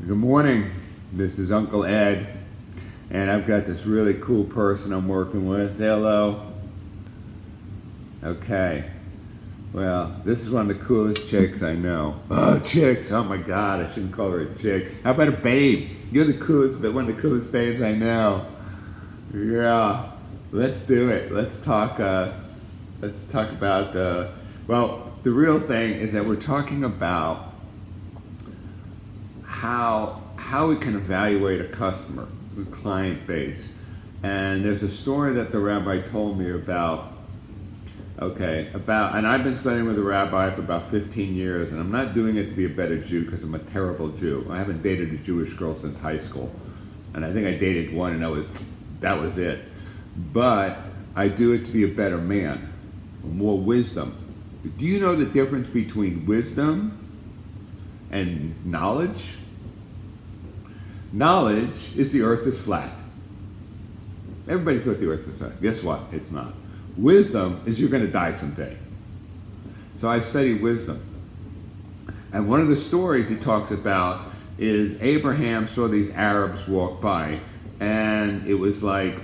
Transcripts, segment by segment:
Good morning. This is Uncle Ed, and I've got this really cool person I'm working with. Say hello. Okay. Well, this is one of the coolest chicks I know. Oh, chicks! Oh my God, I shouldn't call her a chick. How about a babe? You're the coolest, one of the coolest babes I know. Yeah. Let's do it. Let's talk. Let's talk about. Well, the real thing is that we're talking about how we can evaluate a customer, a client base. And there's a story that the rabbi told me about, and I've been studying with a rabbi for about 15 years, and I'm not doing it to be a better Jew because I'm a terrible Jew. I haven't dated a Jewish girl since high school, and I think I dated one, and that was it. But I do it to be a better man, more wisdom. Do you know the difference between wisdom and knowledge? Knowledge is the earth is flat. Everybody thought the earth was flat. Guess what? It's not. Wisdom is you're going to die someday. So I study wisdom. And one of the stories he talks about is Abraham saw these Arabs walk by, and it was like,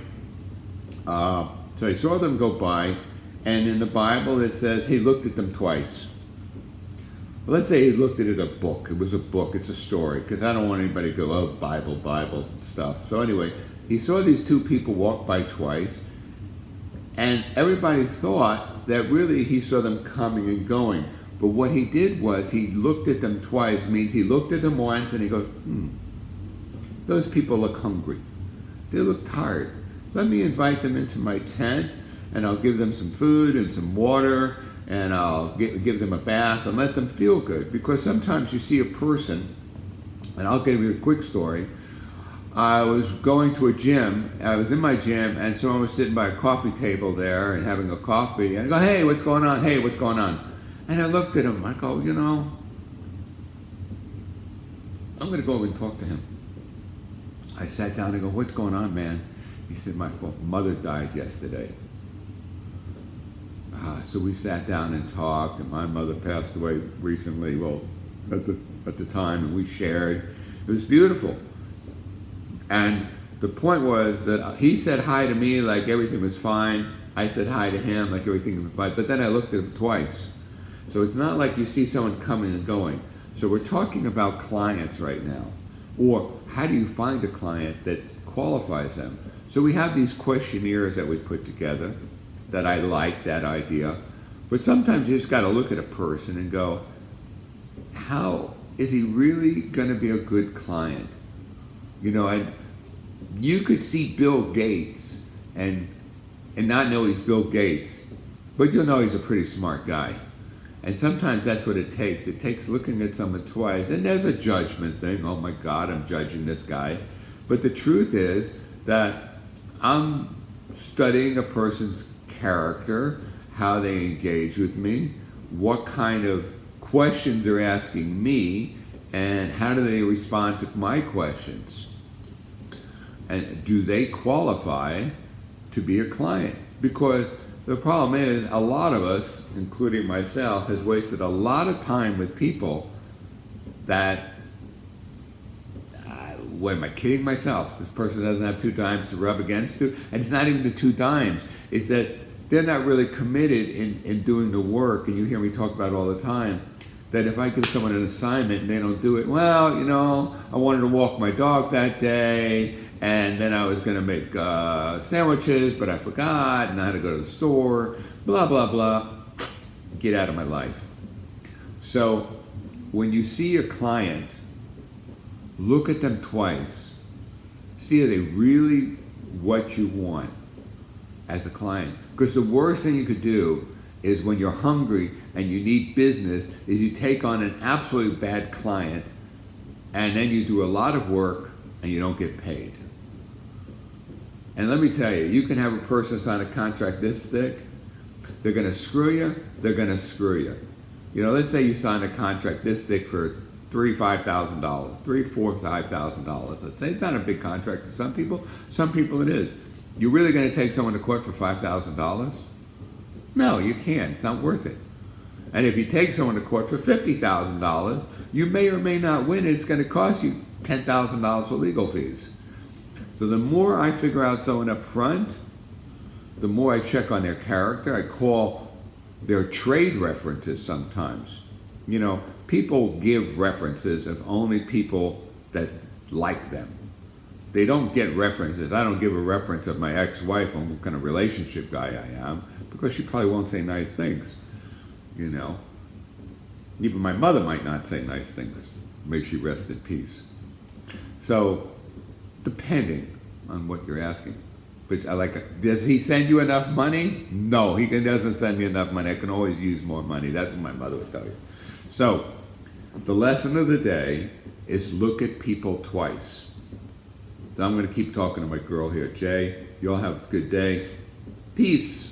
so he saw them go by, and in the Bible it says he looked at them twice. Well, let's say he looked at it a book. It was a book. It's a story. Because I don't want anybody to go, oh, Bible stuff. So anyway, he saw these two people walk by twice. And everybody thought that really he saw them coming and going. But what he did was he looked at them twice. Means he looked at them once and he goes, those people look hungry. They look tired. Let me invite them into my tent and I'll give them some food and some water. And I'll give them a bath and let them feel good. Because sometimes you see a person, and I'll give you a quick story. I was going to a gym. I was in my gym, and someone was sitting by a coffee table there and having a coffee. And I go, hey, what's going on? Hey, what's going on? And I looked at him. I go, I'm going to go over and talk to him. I sat down and go, what's going on, man? He said, my mother died yesterday. So we sat down and talked, and my mother passed away recently, at the time, and we shared. It was beautiful. And the point was that he said hi to me like everything was fine. I said hi to him like everything was fine. But then I looked at him twice. So it's not like you see someone coming and going. So we're talking about clients right now. Or how do you find a client that qualifies them? So we have these questionnaires that we put together. That I like that idea. But sometimes you just got to look at a person and go, how is he really going to be a good client? And you could see Bill Gates and not know he's Bill Gates, but you'll know he's a pretty smart guy. And sometimes that's what it takes. It takes looking at someone twice, and there's a judgment thing. Oh my God, I'm judging this guy. But the truth is that I'm studying a person's character, how they engage with me, what kind of questions they're asking me, and how do they respond to my questions. And do they qualify to be a client? Because the problem is, a lot of us, including myself, has wasted a lot of time with people that, what am I kidding myself? This person doesn't have 2 dimes to rub against to, and it's not even the 2 dimes. It's that they're not really committed in doing the work, and you hear me talk about it all the time, that if I give someone an assignment and they don't do it, well, I wanted to walk my dog that day, and then I was going to make sandwiches, but I forgot, and I had to go to the store, blah, blah, blah. Get out of my life. So when you see a client, look at them twice. See, are they really what you want as a client? Because the worst thing you could do is when you're hungry and you need business is you take on an absolutely bad client and then you do a lot of work and you don't get paid. And let me tell you, you can have a person sign a contract this thick, they're going to screw you, they're going to screw you. Let's say you sign a contract this thick for $3,000, $4,000, $5,000. Let's say it's not a big contract to some people it is. You're really going to take someone to court for $5,000? No, you can't. It's not worth it. And if you take someone to court for $50,000, you may or may not win. It's going to cost you $10,000 for legal fees. So the more I figure out someone up front, the more I check on their character. I call their trade references sometimes. You know, people give references of only people that like them. They don't get references. I don't give a reference of my ex-wife on what kind of relationship guy I am, because she probably won't say nice things, you know. Even my mother might not say nice things. May she rest in peace. So, depending on what you're asking. But I like, does he send you enough money? No, he doesn't send me enough money. I can always use more money. That's what my mother would tell you. So, the lesson of the day is look at people twice. So I'm going to keep talking to my girl here. Jay, you all have a good day. Peace.